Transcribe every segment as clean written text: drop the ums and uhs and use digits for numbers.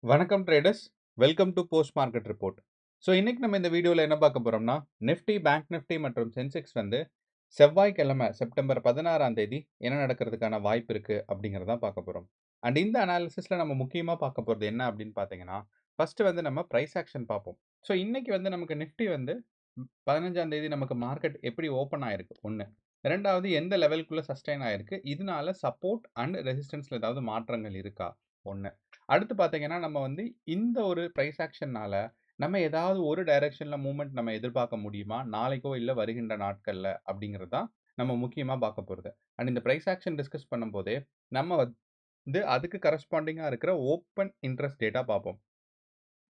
வணக்கம் traders. Welcome to post market report. இன்னைக்கு நம்ம இந்த வீடியோவில் என்ன பார்க்க போறோம்னா, நிஃப்டி, பேங்க் நிஃப்டி மற்றும் சென்செக்ஸ் வந்து செவ்வாய்க்கிழமை செப்டம்பர் 16ஆம் தேதி என்ன நடக்கிறதுக்கான வாய்ப்பு இருக்கு அப்படிங்கிறத பார்க்க போறோம். அண்ட் இந்த அனாலிசிஸ்ல நம்ம முக்கியமா பார்க்க போறது என்ன அப்படின்னு பார்த்தீங்கன்னா, ஃபர்ஸ்ட் வந்து நம்ம பிரைஸ் ஆக்ஷன் பார்ப்போம். இன்னைக்கு வந்து நமக்கு நிஃப்டி வந்து 15ஆம் தேதி நமக்கு மார்க்கெட் எப்படி ஓப்பன் ஆயிருக்கு ஒன்று. இரண்டாவது எந்த லெவலுக்குள்ள சஸ்டெயின் ஆயிருக்கு, இதனால சப்போர்ட் அண்ட் ரெசிஸ்டன்ஸ்ல ஏதாவது மாற்றங்கள் இருக்கா ஒன்று. அடுத்து பார்த்தீங்கன்னா, நம்ம வந்து இந்த ஒரு பிரைஸ் ஆக்ஷன்னால நம்ம ஏதாவது ஒரு டைரக்ஷன்ல மூவ்மெண்ட் நம்ம எதிர்பார்க்க முடியுமா? நாளைக்கோ இல்ல வருகின்ற நாட்கள்ல அப்படிங்கிறது தான் நம்ம முக்கியமா பார்க்க போறது. அண்ட் இந்த பிரைஸ் ஆக்ஷன் டிஸ்கஸ் பண்ணும்போதே, நம்ம வந்து அதுக்கு கரஸ்பாண்டிங்கா இருக்கிற ஓப்பன் இன்ட்ரெஸ்ட் டேட்டா பார்ப்போம்.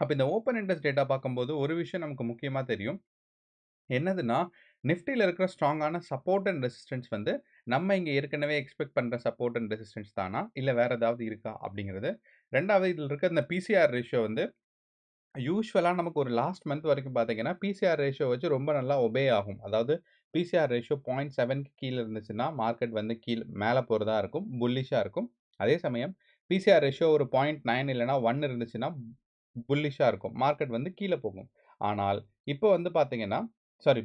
அப்ப இந்த ஓப்பன் இன்ட்ரெஸ்ட் டேட்டா பார்க்கும்போது ஒரு விஷயம் நமக்கு முக்கியமா தெரியும். என்னதுன்னா, நிஃப்டில இருக்கிற ஸ்ட்ராங்கான சப்போர்ட் அண்ட் ரெசிஸ்டன்ஸ் வந்து நம்ம இங்க ஏற்கனவே எக்ஸ்பெக்ட் பண்ற சப்போர்ட் அண்ட் ரெசிஸ்டன்ஸ் தானா? இல்ல வேற ஏதாவது இருக்கா? அப்படிங்கிறது. 2வது இதில இருக்க இந்த பிசிஆர் ரேஷியோ வந்து யூசுவலா நமக்கு ஒரு லாஸ்ட் மந்த் வரைக்கும் பார்த்தீங்கன்னா, பிசிஆர் ரேஷியோ வச்சு ரொம்ப நல்லா ஒபே ஆகும். அதாவது பிசிஆர் ரேஷியோ 0.7க்கு கீழ இருந்துச்சுன்னா, மார்க்கெட் வந்து மேல போறதா இருக்கும். புல்லிஷா இருக்கும். அதே சமயம் பிசிஆர் ரேஷியோ ஒரு 0.9 இல்லன்னா 1 இருந்துச்சுன்னா, புல்லிஷா இருக்கும். மார்க்கெட் வந்து கீழ போகும். ஆனால் இப்போ வந்து பார்த்தீங்கன்னா,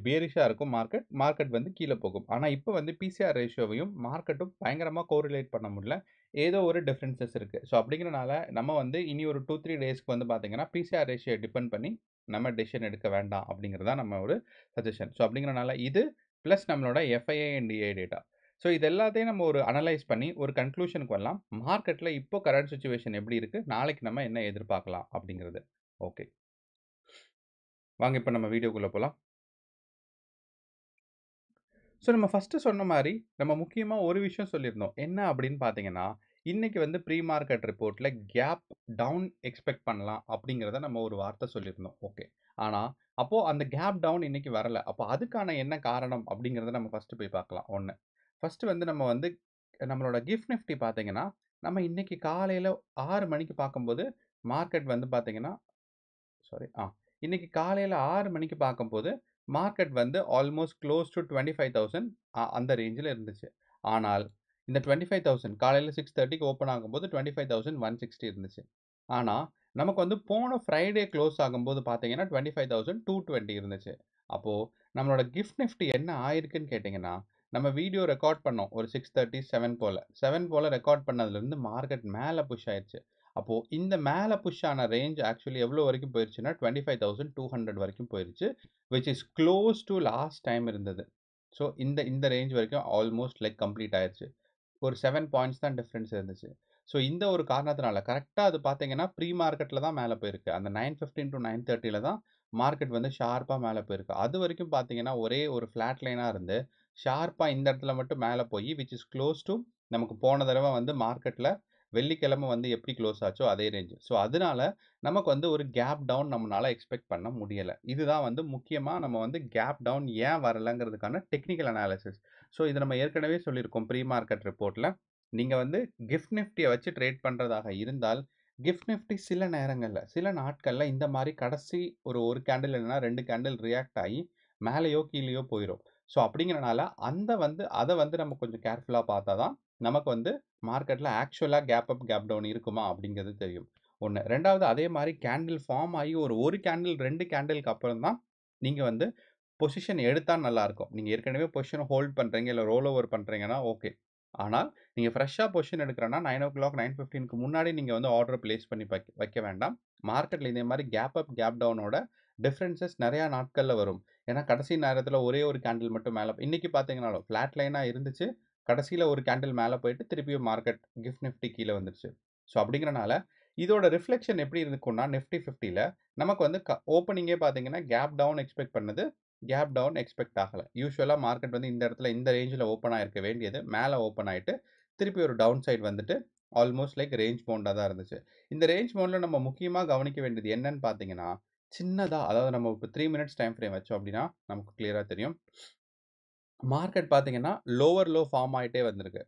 பியரிஷா இருக்கும் மார்க்கெட். மார்க்கெட் வந்து கீழ போகும். ஆனா இப்போ வந்து பிசிஆர் ரேஷியோவையும் மார்க்கெட்டும் பயங்கரமா கோரிலேட் பண்ண முடியல. ஏதோ ஒரு டிஃபரன்சஸ் இருக்கு. அப்படிங்கிறனால நம்ம வந்து இனி ஒரு 2, 3 டேஸ்க்கு வந்து பார்த்தீங்கன்னா, பிசிஆர் ரேஷியோ டிபெண்ட் பண்ணி நம்ம டெசிஷன் எடுக்க வேண்டாம் அப்படிங்கிறது தான் நம்ம ஒரு சஜஷன். அப்படிங்கிறனால இது பிளஸ் நம்மளோட எஃப்ஐஐ அண்ட் டிஐ டேட்டா. இது எல்லாத்தையும் நம்ம ஒரு அனலைஸ் பண்ணி ஒரு கன்க்ளூஷனுக்கு வரலாம். மார்க்கெட்ல இப்போ கரண்ட் சிச்சுவேஷன் எப்படி இருக்கு? நாளைக்கு நம்ம என்ன எதிர்பார்க்கலாம் அப்படிங்கிறது. ஓகே. வாங்க இப்ப நம்ம வீடியோக்குள்ள போலாம். நம்ம ஃபர்ஸ்ட்டு சொன்ன மாரி, நம்ம முக்கியமா ஒரு விஷயம் சொல்லியிருந்தோம். என்ன அப்படின்னு பார்த்தீங்கன்னா, இன்னைக்கு வந்து ப்ரீ மார்க்கெட் ரிப்போர்ட்ல கேப் டவுன் எக்ஸ்பெக்ட் பண்ணலாம் அப்படிங்கிறத நம்ம ஒரு வார்த்தை சொல்லியிருந்தோம். ஓகே. ஆனா, அப்போ அந்த கேப் டவுன் இன்னைக்கு வரல. அப்போ அதுக்கான என்ன காரணம் அப்படிங்கிறத நம்ம ஃபர்ஸ்ட்டு போய் பார்க்கலாம். 1. ஃபர்ஸ்ட்டு வந்து நம்ம வந்து நம்மளோட கிஃப்ட் நிஃப்டி பார்த்தீங்கன்னா, நம்ம இன்னைக்கு காலையில 6 மணிக்கு பார்க்கும்போது, மார்க்கெட் வந்து பார்த்தீங்கன்னா சாரி. இன்னைக்கு காலையில 6 மணிக்கு பார்க்கும்போது, மார்க்கெட் வந்து ஆல்மோஸ்ட் க்ளோஸ் டூ 25,000 அந்த ரேஞ்சில இருந்துச்சு. ஆனால், இந்த 25,000 காலையில 6:30க்கு ஓப்பன் ஆகும்போது 25,160 இருந்துச்சு. ஆனா, நமக்கு வந்து போன ஃப்ரைடே க்ளோஸ் ஆகும்போது பார்த்தீங்கன்னா, 25,220 இருந்துச்சு. அப்போ நம்மளோட கிஃப்ட் நிஃப்டி என்ன ஆயிருக்குன்னு கேட்டீங்கன்னா, நம்ம வீடியோ ரெக்கார்ட் பண்ணோம். ஒரு 6:30, 7 போல. 7 போல ரெக்கார்ட் பண்ணதுலருந்து மார்க்கெட் மேல புஷ் ஆயிருச்சு. அப்போ இந்த மேல புஷ் ஆன ரேஞ்ச் ஆக்சுவலி எவ்வளோ வரைக்கும் போயிருச்சுன்னா, 25,200 வரைக்கும் போயிருச்சு. Which is close to last time இருந்தது. இந்த இந்த ரேஞ்ச் வரைக்கும் ஆல்மோஸ்ட் லைக் கம்ப்ளீட் ஆயிருச்சு. ஒரு 7 பாயிண்ட்ஸ் தான் டிஃபரன்ஸ் இருந்துச்சு. இந்த ஒரு காரணத்தினால கரெக்ட்டா அது பார்த்தீங்கன்னா, ப்ரீ மார்க்கெட்ல தான் மேல போயிருக்கு. அந்த 9:15 டூ 9:30ல தான் மார்க்கெட் வந்து ஷார்ப்பா மேல போயிருக்கு. அதுவரைக்கும் பார்த்தீங்கன்னா, ஒரே ஒரு ஃப்ளாட் லைனா இருந்து, ஷார்ப்பா இந்த இடத்துல மட்டும் மேல போயி, விச் இஸ் க்ளோஸ் டூ நமக்கு போன தடவ வந்து மார்க்கெட்ல வெள்ளிக்கிழமை வந்து எப்படி க்ளோஸ் ஆச்சோ அதே ரேஞ்ச். அதனால நமக்கு வந்து ஒரு கேப் டவுன் நம்மனால எக்ஸ்பெக்ட் பண்ண முடியல. இதுதான் வந்து முக்கியமா நம்ம வந்து கேப் டவுன் ஏன் வரலங்கிறதுக்கான டெக்னிக்கல் அனாலிசிஸ். இத நம்ம ஏற்கனவே சொல்லியிருக்கோம் ப்ரீ மார்க்கெட் ரிப்போர்ட்ல. நீங்க வந்து கிஃப்ட் நிஃப்டிய வச்சு ட்ரேட் பண்றதாக இருந்தால், கிஃப்ட் நிஃப்டி சில நேரங்கள்ல, சில நாட்கள்ல இந்த மாரி கடைசி ஒரு கேண்டில் இல்லன்னா 2 கேண்டில் ரியாக்ட் ஆயி மேலயோ, கீழயோ போயிரும். அப்படிங்கிறனால அத வந்து நம்ம கொஞ்சம் கேர்ஃபுல்லா பார்த்தா தான் நமக்கு வந்து மார்க்கெட்ல ஆக்சுவலா கேப் அப், கேப் டவுன் இருக்குமா அப்படிங்கிறது தெரியும். 1. 2வது அதே மாரி கேண்டில் ஃபார்ம் ஆகி ஒரு கேண்டில், 2 கேண்டில்க்கு அப்புறம் தான் நீங்க வந்து பொசிஷன் எடுத்தா நல்லாருக்கும். நீங்க ஏற்கனவே பொசிஷன ஹோல்ட் பண்றீங்க, இல்ல ரோல் ஓவர் பண்றீங்கன்னா ஓகே. ஆனால் நீங்க ஃப்ரெஷ்ஷா பொசிஷன் எடுக்கிறன்னா 9:00 9:15க்கு முன்னாடி நீங்க வந்து ஆர்டர் பிளேஸ் பண்ணி வைக்க வேண்டாம். மார்க்கெட்ல இதே மாரி கேப் அப், கேப் டவுனோட டிஃபரன்ஸஸ் நெறைய நாட்கள்ல வரும். ஏன்னா கடைசி நேரத்தில ஒரே ஒரு கேண்டில் மட்டும் மேல இன்னைக்கு பார்த்தீங்கனாலும் ஃப்ளாட் லைனா இருந்துச்சு. கடைசியில ஒரு கேண்டில் மேல போயிட்டு திருப்பியும் மார்க்கெட் கிஃப்ட் நிஃப்டி கீழ வந்துருச்சு. அப்படிங்கிறனால இதோட ரிஃப்ளெக்ஷன் எப்படி இருக்கும்னா நிஃப்டி 50ல நமக்கு வந்து ஓப்பனிங்கே பார்த்தீங்கன்னா கேப் டவுன் எக்ஸ்பெக்ட் பண்ணது கேப் டவுன் எக்ஸ்பெக்ட் ஆகல. யூசுவலா மார்க்கெட் வந்து இந்த இடத்துல இந்த ரேஞ்சில ஓப்பன் ஆயிருக்க வேண்டியது, மேல ஓப்பன் ஆயிட்டு, திருப்பி ஒரு டவுன் சைட் வந்துட்டு, ஆல்மோஸ்ட் லைக் ரேஞ்ச் பவுண்டா தான் இருந்துச்சு. இந்த ரேஞ்ச் பவுண்ட்ல நம்ம முக்கியமா கவனிக்க வேண்டியது என்னன்னு பார்த்தீங்கன்னா, சின்னதா அதாவது நம்ம இப்ப 3 மினிட்ஸ் டைம் ஃப்ரேம் வச்சோம் அப்படின்னா, நமக்கு கிளியரா தெரியும். மார்க்கெட் பார்த்தீங்கன்னா, லோவர் லோ ஃபார்ம் ஆயிட்டே வந்திருக்கு.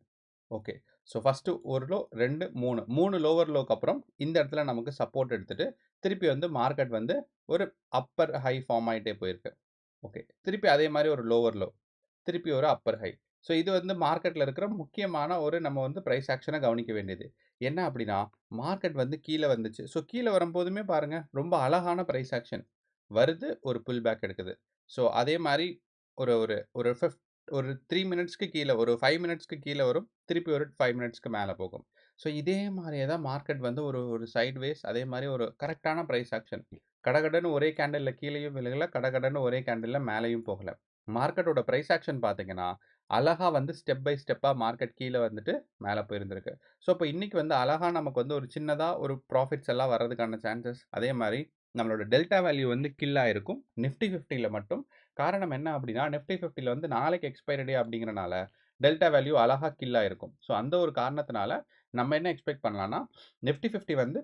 Okay. First 1 low, 2, 3. 3 lower log அப்புறம் இந்த இடத்துல நமக்கு சப்போர்ட் எடுத்துட்டு, திருப்பி வந்து மார்க்கெட் வந்து ஒரு அப்பர் ஹை ஃபார்ம் ஆயிட்டே போயிருக்கு. ஓகே. திருப்பி அதே மாரி ஒரு லோவர் லோ. திருப்பி ஒரு அப்பர் ஹை. ஸோ இது வந்து மார்க்கெட்ல இருக்கிற முக்கியமான ஒரு நம்ம வந்து பிரைஸ் ஆக்ஷன கவனிக்க வேண்டியது. என்ன அப்படின்னா, மார்க்கெட் வந்து கீழ வந்துச்சு. ஸோ கீழ வரும்போதுமே பாருங்க, ரொம்ப அழகான பிரைஸ் ஆக்ஷன். வருது, ஒரு புல் பேக் எடுக்குது. ஸோ அதே மாரி ஒரு ஒரு ஒரு ஒரு 3 மினிட்ஸ்க்கு கீழ, ஒரு 5 மினிட்ஸ்க்கு கீழ வரும். திருப்பி ஒரு 5 மினிட்ஸ்க்கு மேல போகும். ஸோ இதே மாரியே தான் மார்க்கெட் வந்து ஒரு ஒரு சைட்வேஸ், அதே மாரி ஒரு கரெக்ட்டான பிரைஸ் ஆக்ஷன். கடகடன்னு ஒரே கேண்டில்ல கீழயும் விழல, கடகடன்னு ஒரே கேண்டில்ல மேலயும் போகல. மார்க்கெட்டோட பிரைஸ் ஆக்ஷன் பார்த்தீங்கன்னா, அழகா வந்து ஸ்டெப் பை ஸ்டெப்பா மார்க்கெட் கீழ வந்துட்டு மேல போயிருந்திருக்கு. ஸோ, அப்ப இன்னைக்கு வந்து அழகா நமக்கு வந்து ஒரு சின்னதா ஒரு ப்ராஃபிட்ஸ் எல்லாம் வர்றதுக்கான சான்சஸ், அதே மாரி நம்மளோட டெல்டா வேல்யூ வந்து கில் ஆயிருக்கும். நிஃப்டி 50ல மட்டும். காரணம் என்ன அப்டின்னா, நிஃப்டி 50ல வந்து நாளைக்கு எக்ஸ்பைரி டே அப்டிங்கிறனால, டெல்டா வேல்யூ அழகா கில் ஆயிருக்கும். ஸோ, அந்த ஒரு காரணத்தினால நம்ம என்ன எக்ஸ்பெக்ட் பண்ணலாம்னா, நிஃப்டி 50 வந்து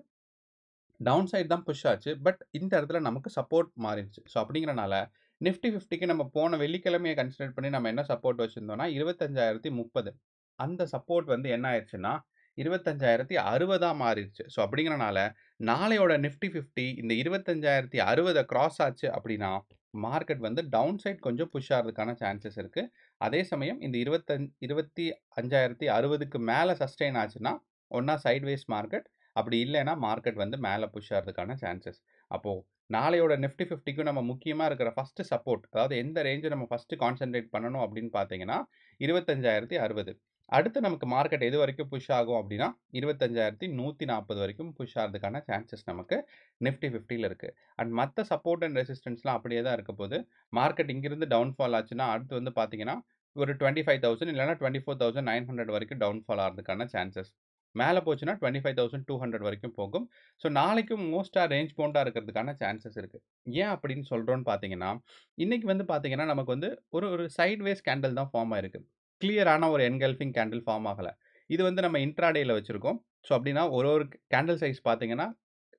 டவுன் சைட் தான் புஷ் ஆச்சு. பட் இந்த இடத்துல நமக்கு சப்போர்ட் மாறிடுச்சு. ஸோ அப்படிங்கிறனால நிஃப்டி 50க்கு நம்ம போன வெள்ளிக்கிழமைய கன்சிடர் பண்ணி நம்ம என்ன சப்போர்ட் வச்சிருந்தோம்னா 25,030. அந்த சப்போர்ட் வந்து என்ன ஆயிருச்சுன்னா 25,060 மாறிடுச்சு. ஸோ அப்படிங்கிறனால நாளையோட நிஃப்டி 50 இந்த 25,060 கிராஸ் ஆச்சு அப்படின்னா மார்க்கெட் வந்து டவுன் சைட் கொஞ்சம் புஷ் ஆறதுக்கான சான்சஸ் இருக்கு. அதே சமயம் இந்த 25,060க்கு மேல சஸ்டெயின் ஆச்சுன்னா ஒண்ணா சைட்வேஸ் மார்க்கெட், அப்படி இல்லைன்னா மார்க்கெட் வந்து மேல புஷ் ஆறதுக்கான சான்சஸ். அப்போ நாளையோட நிஃப்டி 50க்கும் நம்ம முக்கியமா இருக்கிற ஃபர்ஸ்ட் சப்போர்ட், அதாவது எந்த ரேஞ்ச நம்ம ஃபர்ஸ்ட் கான்சன்ட்ரேட் பண்ணணும் அப்படின்னு பார்த்தீங்கன்னா 25,060. அடுத்து நமக்கு மார்க்கெட் எது வரைக்கும் புஷ் ஆகும் அப்படின்னா 25,140 வரைக்கும் புஷ் ஆறதுக்கான சான்சஸ் நமக்கு நிஃப்டி 50ல இருக்கு. அண்ட் மத்த சப்போர்ட் அண்ட் ரெசிஸ்டன்ஸ்லாம் அப்படியே தான் இருக்க போது. மார்க்கெட் இங்கிருந்து டவுன்ஃபால் ஆச்சுன்னா அடுத்து வந்து பார்த்தீங்கன்னா ஒரு 25,000 இல்லைன்னா 24,900 வரைக்கும் டவுன்ஃபால் ஆறதுக்கான சான்சஸ். மேல போச்சுன்னா 25,200 வரைக்கும் போகும். ஸோ நாளைக்கும் மோஸ்ட்டா ரேஞ்ச் பவுண்டா இருக்கிறதுக்கான சான்சஸ் இருக்கு. ஏன் அப்படின்னு சொல்றோம்ன்னு பார்த்தீங்கன்னா, இன்னைக்கு வந்து பார்த்தீங்கன்னா, நமக்கு வந்து ஒரு ஒரு சைட்வேஸ் கேண்டில் தான் ஃபார்ம் ஆயிருக்கு. கிளியரான ஒரு என்கல்ஃபிங் கேண்டில் ஃபார்ம் ஆகல. இது வந்து நம்ம இன்ட்ராடேல வச்சிருக்கோம். ஸோ அப்படின்னா ஒரு ஒரு கேண்டில் சைஸ் பார்த்தீங்கன்னா,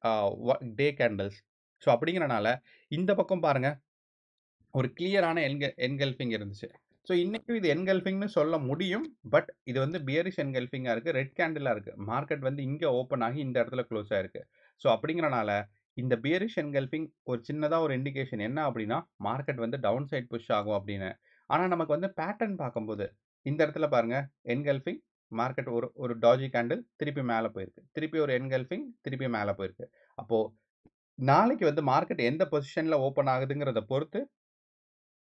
ஆ டே கேண்டில்ஸ். ஸோ அப்படிங்கிறனால இந்த பக்கம் பாருங்க ஒரு கிளியரான என்கல்ஃபிங் இருந்துச்சு. ஸோ இன்னைக்கும் இது என்கல்ஃபிங்ன்னு சொல்ல முடியும். பட் இது வந்து பியரிஷ் என்கல்ஃபிங்கா இருக்கு. ரெட் கேண்டிலா இருக்கு. மார்க்கெட் வந்து இங்க ஓப்பன் ஆகி இந்த இடத்துல குளோஸ் ஆயிருக்கு. ஸோ அப்படிங்கிறனால இந்த பியரிஷ் என்கல்ஃபிங் ஒரு சின்னதா ஒரு இண்டிகேஷன் என்ன அப்படின்னா, மார்க்கெட் வந்து டவுன் சைட் புஷ் ஆகும் அப்படின்னு. ஆனா நமக்கு வந்து பேட்டர்ன் பார்க்கும்போது, இந்த இடத்துல பாருங்க என்கல்ஃபிங், மார்க்கெட் ஒரு ஒரு டாஜி கேண்டில் திருப்பி மேல போயிருக்கு. திருப்பி ஒரு என்கல்ஃபிங் திருப்பி மேல போயிருக்கு. அப்போ நாளைக்கு வந்து மார்க்கெட் எந்த பொசிஷன்ல ஓப்பன் ஆகுதுங்கிறத பொறுத்து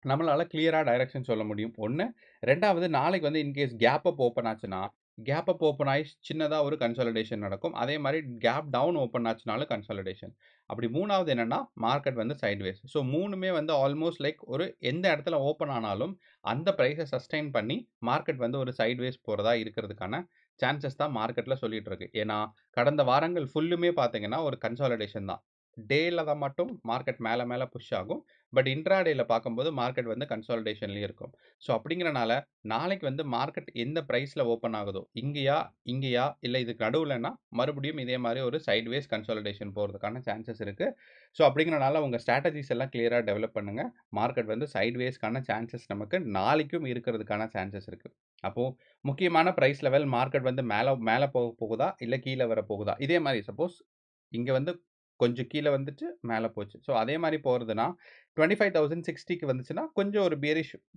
நம்மளால கிளியரா டைரக்ஷன் சொல்ல முடியும். 1. 2வது நாளைக்கு வந்து இன்கேஸ் கேப் அப் ஓப்பன் ஆச்சுன்னா, கேப் அப் ஓப்பன் ஆயி சின்னதா ஒரு கன்சாலிடேஷன் நடக்கும். அதே மாரி கேப் டவுன் ஓப்பன் ஆச்சுனாலும் கன்சாலிடேஷன். அப்படி 3வது என்னன்னா, மார்க்கெட் வந்து சைட்வேஸ். ஸோ 3மே வந்து ஆல்மோஸ்ட் லைக் ஒரு எந்த இடத்துல ஓப்பன் ஆனாலும், அந்த பிரைஸ சஸ்டெயின் பண்ணி மார்க்கெட் வந்து ஒரு சைட்வேஸ் போறதா இருக்கிறதுக்கான சான்சஸ் தான் மார்க்கெட்ல சொல்லிட்டு இருக்கு. ஏன்னா, கடந்த வாரங்கள் ஃபுல்லுமே பார்த்தீங்கன்னா, ஒரு கன்சாலிடேஷன் தான். டேல தான் மட்டும் மார்க்கெட் மேல மேல புஷ் ஆகும். பட் இன்ட்ராடேல பார்க்கும்போது மார்க்கெட் வந்து கன்சாலிடேஷன்லயே இருக்கும். ஸோ அப்படிங்கிறனால, நாளைக்கு வந்து மார்க்கெட் எந்த பிரைஸ்ல ஓப்பன் ஆகுதோ, இங்கேயா, இங்கேயா, இல்ல இதுக்கு நடுவுலன்னா, மறுபடியும் இதே மாரி ஒரு சைட்வேஸ் கன்சாலிடேஷன் போறதுக்கான சான்சஸ் இருக்கு. ஸோ அப்படிங்கிறனால உங்க ஸ்ட்ராட்டஜிஸ் எல்லாம் கிளியரா டெவலப் பண்ணுங்க. மார்க்கெட் வந்து சைட்வேஸ்க்கான சான்சஸ் நமக்கு நாளைக்கும் இருக்கிறதுக்கான சான்சஸ் இருக்கு. அப்போ முக்கியமான பிரைஸ் லெவல் மார்க்கெட் வந்து மேல மேல போகுதா? இல்ல கீழ வர போகுதா? இதே மாரி சப்போஸ் இங்க வந்து கொஞ்சம் கீழ வந்துட்டு மேல போச்சு. ஸோ அதே மாரி போறதுன்னா 25,060க்கு வந்துச்சுன்னா, கொஞ்சம் ஒரு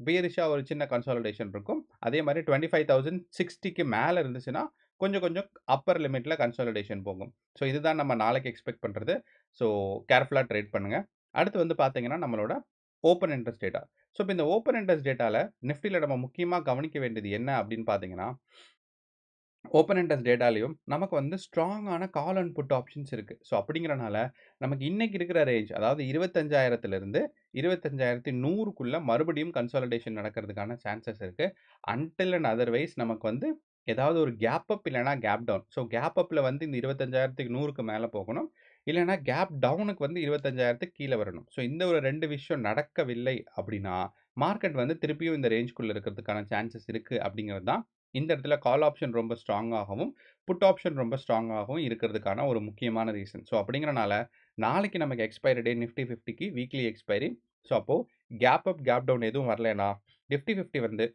பியரிஷ்ஷா ஒரு சின்ன கன்சாலிடேஷன் இருக்கும். அதே மாரி 25,060க்கு மேல இருந்துச்சுன்னா, கொஞ்சம் கொஞ்சம் அப்பர் லிமிட்ல கன்சாலிடேஷன் போகும். ஸோ இதுதான் நம்ம நாளைக்கு எக்ஸ்பெக்ட் பண்றது. ஸோ கேர்ஃபுல்லா ட்ரேட் பண்ணுங்க. அடுத்து வந்து பார்த்தீங்கன்னா, நம்மளோட ஓப்பன் இன்ட்ரெஸ்ட் டேட்டா. ஸோ இப்ப இந்த ஓப்பன் இன்ட்ரெஸ்ட் டேட்டால நிஃப்டில நம்ம முக்கியமா கவனிக்க வேண்டியது என்ன அப்படின்னு பார்த்தீங்கன்னா, ஓப்பன் இன்ட்ரெஸ்ட் டேட்டாலயும் நமக்கு வந்து ஸ்ட்ராங்கான கால் அண்ட் புட் ஆப்ஷன்ஸ் இருக்கு. ஸோ அப்படிங்கிறனால, நமக்கு இன்னைக்கு இருக்கிற ரேஞ்ச் அதாவது 25,000லிருந்து 25,100க்குள்ள மறுபடியும் கன்சாலிடேஷன் நடக்கிறதுக்கான சான்சஸ் இருக்கு. அன்டில் அண்ட் அதர்வைஸ் நமக்கு வந்து ஏதாவது ஒரு கேப் அப் இல்லன்னா கேப் டவுன். ஸோ கேப் அப்ல வந்து இந்த 25,100க்கு மேல போகணும். இல்லன்னா கேப் டவுனுக்கு வந்து 25,000க்கு கீழ வரணும். ஸோ இந்த ஒரு 2 விஷயம் நடக்கவில்லை அப்படின்னா, மார்க்கெட் வந்து திருப்பியும் இந்த ரேஞ்ச்க்குள்ள இருக்கிறதுக்கான சான்சஸ் இருக்கு அப்படிங்கிறது தான் இந்த இடத்துல கால் ஆப்ஷன் ரொம்ப ஸ்ட்ராங்காகவும், புட் ஆப்ஷன் ரொம்ப ஸ்ட்ராங்காகவும் இருக்கிறதுக்கான ஒரு முக்கியமான ரீசன். ஸோ அப்படிங்கிறனால, நாளைக்கு நமக்கு எக்ஸ்பைரி டே நிஃப்டி 50க்கு வீக்லி எக்ஸ்பைரி. ஸோ அப்போ கேப் அப், கேப் டவுன் எதுவும் வரலைன்னா, நிஃப்டி 50 வந்து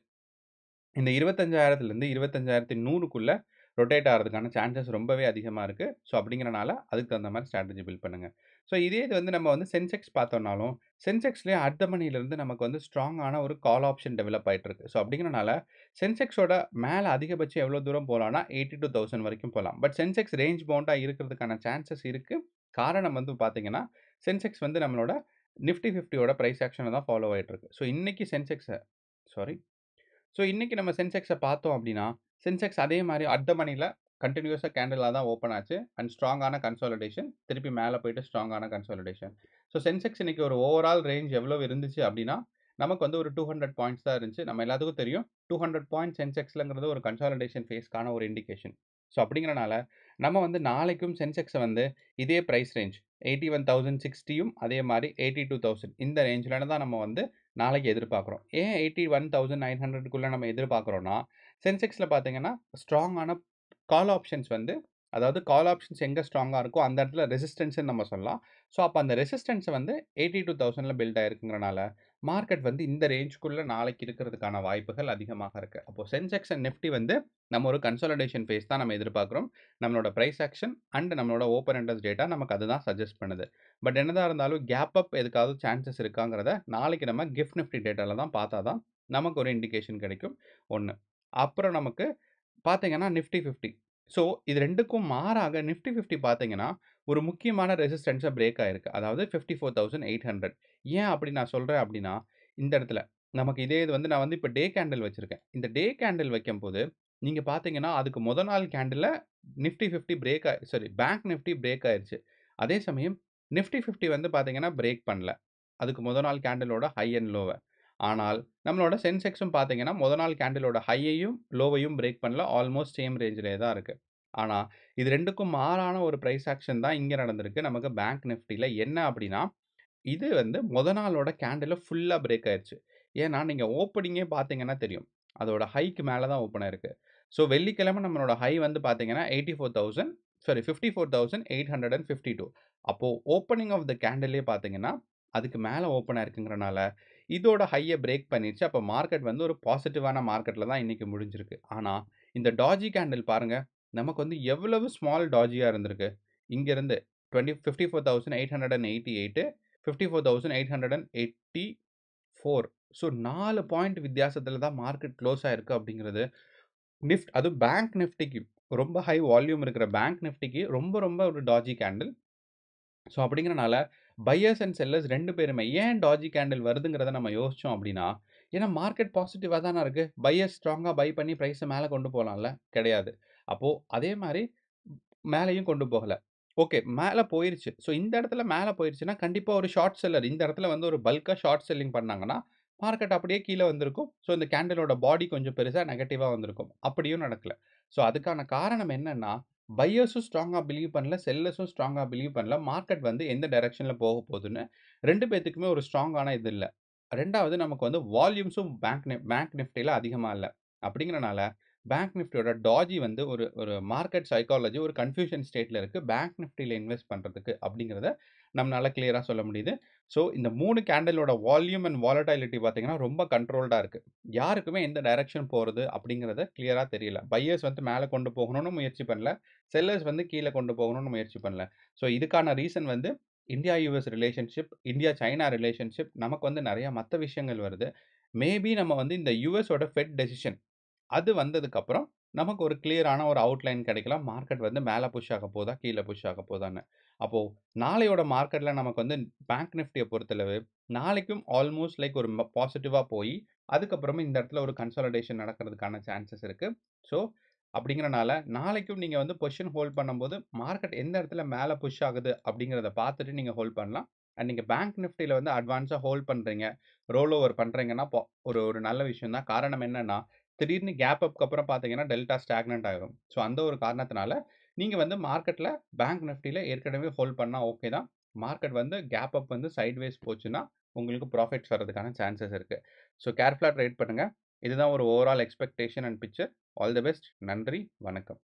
இந்த 25,000லிருந்து 25,100க்குள்ள ரொட்டேட் ஆகுறதுக்கான சான்சஸ் ரொம்பவே அதிகமா இருக்கு. ஸோ, அப்படிங்கிறனால அதுக்கு தகுந்த மாரி ஸ்ட்ராட்டஜி பில்ட் பண்ணுங்க. ஸோ, இதே இது வந்து நம்ம வந்து சென்செக்ஸ் பார்த்தோம்னாலும், சென்செக்ஸ்லயே அட் த மனிலருந்து நமக்கு வந்து ஸ்ட்ராங்கான ஒரு கால் ஆப்ஷன் டெவலப் ஆயிட்டு இருக்கு. ஸோ, அப்படிங்கிறனால சென்செக்ஸோட மேல அதிகபட்சம் எவ்வளோ தூரம் போலாம்னா, 82,000 வரைக்கும் போலாம். பட் சென்செக்ஸ் ரேஞ்ச் பவுண்டா இருக்கிறதுக்கான சான்சஸ் இருக்கு. காரணம் வந்து பார்த்தீங்கன்னா, சென்செக்ஸ் வந்து நம்மளோட நிஃப்டி 50யோட பிரைஸ் ஆக்ஷன தான் ஃபாலோ ஆயிட்டு இருக்கு. ஸோ, இன்னைக்கு சென்செக்ஸ சாரி. ஸோ, இன்னைக்கு நம்ம சென்செக்ஸ பார்த்தோம் அப்படின்னா, சென்செக்ஸ் அதே மாரி அட் த மனில கன்டினியூஸா கேண்டிலா தான் ஓப்பன் ஆச்சு. அண்ட் ஸ்ட்ராங்கான கன்சாலிடேஷன். திருப்பி மேல போயிட்டு ஸ்ட்ராங்கான கன்சாலிடேஷன். ஸோ, சென்செக்ஸ் இன்னைக்கு ஒரு ஓவரால் ரேஞ்ச் எவ்வளவு இருந்துச்சு அப்படின்னா, நமக்கு வந்து ஒரு 200 பாயிண்ட்ஸ் தான் இருந்துச்சு. நம்ம எல்லாத்துக்கும் தெரியும். 200 பாயிண்ட் சென்செக்ஸ்லங்கிறது ஒரு கன்சாலிடேஷன் ஃபேஸ்க்கான ஒரு இண்டிகேஷன். ஸோ, அப்படிங்கிறனால நம்ம வந்து நாளைக்கும் சென்செக்ஸ வந்து இதே பிரைஸ் ரேஞ்ச் 81,060யும் அதே மாரி 82,000 இந்த ரேஞ்ச்ல தான் நம்ம வந்து நாளைக்கு எதிர்பார்க்குறோம். ஏன் 81,900க்குள்ள நம்ம எதிர்பார்க்குறோம்னா, சென்செக்ஸ்ல பார்த்தீங்கன்னா, ஸ்ட்ராங்கான கால் ஆப்ஷன்ஸ் வந்து அதாவது கால் ஆப்ஷன்ஸ் எங்க ஸ்ட்ராங்கா இருக்கோ, அந்த இடத்துல ரெசிஸ்டன்ஸ்ன்னு நம்ம சொல்லலாம். ஸோ, அப்ப அந்த ரெசிஸ்டன்ஸ் வந்து 82,000ல பில்ட் ஆயிருக்குங்கிறனால, மார்க்கெட் வந்து இந்த ரேஞ்ச்க்குள்ள நாளைக்கு இருக்கிறதுக்கான வாய்ப்புகள் அதிகமாக இருக்கு. அப்போ சென்செக்ஸ் அண்ட் நிஃப்டி வந்து நம்ம ஒரு கன்சாலிடேஷன் ஃபேஸ் தான் நம்ம எதிர்பார்க்குறோம். நம்மளோட பிரைஸ் ஆக்ஷன் அண்ட் நம்மளோட ஓப்பன் இன்ட்ரெஸ்ட் டேட்டா நமக்கு அதுதான் சஜெஸ்ட் பண்ணுது. பட் என்னதான் இருந்தாலும் கேப் அப் எதுக்காவது சான்சஸ் இருக்காங்கிறத நாளைக்கு நம்ம கிஃப்ட் நிஃப்டி டேட்டால தான் பார்த்தா தான் நமக்கு ஒரு இண்டிகேஷன் கிடைக்கும். 1. அப்புறம் நமக்கு பார்த்தீங்கன்னா நிஃப்டி 50. ஸோ இது 2க்கும் மாறாக நிஃப்டி 50 பார்த்தீங்கன்னா, ஒரு முக்கியமான ரெசிஸ்டன்ஸ பிரேக் ஆயிருக்கு. அதாவது 54,800. ஏன் அப்படி நான் சொல்றேன் அப்படின்னா, இந்த இடத்துல நமக்கு இதே இது வந்து நான் வந்து இப்ப டே கேண்டில் வச்சிருக்கேன். இந்த டே கேண்டில் வைக்கும்போது, நீங்க பார்த்தீங்கன்னா, அதுக்கு மொத நாள் கேண்டில்ல Nifty 50 break sorry bank Nifty break ஆயிருச்சு. அதே சமயம் நிஃப்டி 50 வந்து பார்த்தீங்கன்னா, பிரேக் பண்ணல. அதுக்கு மொத நாள் கேண்டிலோட ஹை அண்ட் லோவ. ஆனால் நம்மளோட சென்செக்ஸும் பார்த்தீங்கன்னா, மொத நாள் கேண்டிலோட ஹையையும், லோவையும் பிரேக் பண்ணல. ஆல்மோஸ்ட் சேம் ரேஞ்சிலே தான் இருக்கு. ஆனா, இது 2க்கும் மாறான ஒரு பிரைஸ் ஆக்ஷன் தான் இங்க நடந்திருக்கு. நமக்கு பேங்க் நிஃப்டில என்ன அப்படின்னா, இது வந்து மொத நாளோட கேண்டில்ல ஃபுல்லா பிரேக் ஆயிருச்சு. ஏன்னா, நீங்க ஓப்பனிங்கே பார்த்தீங்கன்னா தெரியும். அதோட ஹைக்கு மேல தான் ஓப்பன் ஆயிருக்கு. ஸோ, வெள்ளிக்கிழமை நம்மளோட ஹை வந்து பார்த்தீங்கன்னா, 84,000 சாரி 54,852. அப்போ ஓப்பனிங் ஆஃப் த கேண்டில்லே பார்த்தீங்கன்னா, அதுக்கு மேல ஓப்பன் ஆயிருக்குங்கிறனால, இதோட ஹைய பிரேக் பண்ணிருச்சு. அப்ப மார்க்கெட் வந்து ஒரு பாசிட்டிவான மார்க்கெட்ல தான் இன்னைக்கு முடிஞ்சிருக்கு. ஆனா, இந்த டாஜி கேண்டில் பாருங்க, நமக்கு வந்து எவ்வளவு ஸ்மால் டாஜியா இருந்திருக்கு. இங்கிருந்து 54,888 54,884. ஸோ 4 பாயிண்ட் வித்தியாசத்தில தான் மார்க்கெட் குளோஸ் ஆயிருக்கு அப்படிங்கிறது, அதுவும் பேங்க் நிஃப்டிக்கு ரொம்ப ஹை வால்யூம் இருக்கிற பேங்க் நிஃப்டிக்கு ரொம்ப ரொம்ப ஒரு டாஜி கேண்டில். ஸோ அப்படிங்கிறனால பையர்ஸ் அண்ட் செல்லர்ஸ் 2 பேருமே ஏன் டாஜி கேண்டில் வருதுங்கிறத நம்ம யோசிச்சோம் அப்படின்னா, ஏன்னா மார்க்கெட் பாசிட்டிவா தானே இருக்கு. பையர்ஸ் ஸ்ட்ராங்கா பை பண்ணி பிரைஸ மேல கொண்டு போலாம்ல? கிடையாது. அப்போ அதே மாரி மேலயும் கொண்டு போகல. ஓகே. மேல போயிருச்சு. ஸோ இந்த இடத்துல மேல போயிருச்சுன்னா, கண்டிப்பா ஒரு ஷார்ட் செல்லர் இந்த இடத்துல வந்து ஒரு பல்க்கா ஷார்ட் செல்லிங் பண்ணாங்கன்னா, மார்க்கெட் அப்படியே கீழ வந்திருக்கும். ஸோ இந்த கேண்டிலோட பாடி கொஞ்சம் பெருசா நெகட்டிவா வந்திருக்கும். அப்படியும் நடக்கல. ஸோ அதுக்கான காரணம் என்னன்னா, பையர்ஸும் ஸ்ட்ராங்கா பிலீவ் பண்ணல. செல்லர்ஸும் ஸ்ட்ராங்கா பிலீவ் பண்ணல. மார்க்கெட் வந்து எந்த டைரக்ஷன்ல போக போதுன்னு 2 பேத்துக்குமே ஒரு ஸ்ட்ராங்கான இது இல்ல. 2வது நமக்கு வந்து வால்யூம்ஸும் பேங்க் நிஃப்டில அதிகமா இல்ல. அப்படிங்கிறனால பேங்க் நிஃப்டியோட டாஜி வந்து ஒரு ஒரு மார்க்கெட் சைக்காலஜி ஒரு கன்ஃப்யூஷன் ஸ்டேட்ல இருக்கு. பேங்க் நிஃப்டில இன்வெஸ்ட் பண்றதுக்கு அப்படிங்கிறத நம்மனால கிளியரா சொல்ல முடியுது. ஸோ இந்த 3 கேண்டிலோட வால்யூம் அண்ட் வாலடைலிட்டி பார்த்தீங்கன்னா, ரொம்ப கண்ட்ரோல்டா இருக்கு. யாருக்குமே எந்த டைரக்ஷன் போறது அப்படிங்கிறத கிளியரா தெரியல. பையர்ஸ் வந்து மேல கொண்டு போகணும்னு முயற்சி பண்ணல. செல்லர்ஸ் வந்து கீழ கொண்டு போகணும்னு முயற்சி பண்ணல. ஸோ இதுக்கான ரீசன் வந்து India US relationship, India China relationship நமக்கு வந்து நெறைய மத்த விஷயங்கள் வருது. மேபி நம்ம வந்து இந்த யுஎஸோட ஃபெட் டெசிஷன் அது வந்ததுக்கப்புறம், நமக்கு ஒரு கிளியரான ஒரு அவுட்லைன் கிடைக்கலாம். மார்க்கெட் வந்து மேல புஷ் ஆக போதா? கீழ புஷ் ஆக போதான்னு. அப்போ நாளையோட மார்க்கெட்ல நமக்கு வந்து பேங்க் நிஃப்டிய பொறுத்தளவு, நாளைக்கும் ஆல்மோஸ்ட் லைக் ஒரு பாசிட்டிவா போயி, அதுக்கப்புறமா இந்த இடத்துல ஒரு கன்சாலிடேஷன் நடக்கிறதுக்கான சான்சஸ் இருக்கு. ஸோ, அப்படிங்கிறனால நாளைக்கும் நீங்க வந்து பொசிஷன் ஹோல்ட் பண்ணும்போது, மார்க்கெட் எந்த இடத்துல மேல புஷ் ஆகுது அப்படிங்கிறத பார்த்துட்டு நீங்க ஹோல்ட் பண்ணலாம். அண்ட் நீங்க பேங்க் நிஃப்டில வந்து அட்வான்ஸா ஹோல்ட் பண்றீங்க, ரோல் ஓவர் பண்றீங்கன்னா, ஒரு ஒரு நல்ல விஷயம் தான். காரணம் என்னன்னா, திடீர்னு கேப் அப்க்கு அப்புறம் பார்த்தீங்கன்னா, டெல்டா ஸ்டாக்னன்ட் ஆயிரும். ஸோ அந்த ஒரு காரணத்தினால, நீங்க வந்து மார்க்கெட்ல பேங்க் நிஃப்டில ஏற்கனவே ஹோல்ட் பண்ணா ஓகே தான். மார்க்கெட் வந்து கேப் அப் வந்து சைட்வேஸ் போச்சுன்னா, உங்களுக்கு ப்ராஃபிட்ஸ் வரதுக்கான சான்சஸ் இருக்கு. ஸோ கேர்ஃபுல்லா ட்ரேட் பண்ணுங்க. இதுதான் ஒரு overall expectation and picture. All the best. நன்றி. வணக்கம்.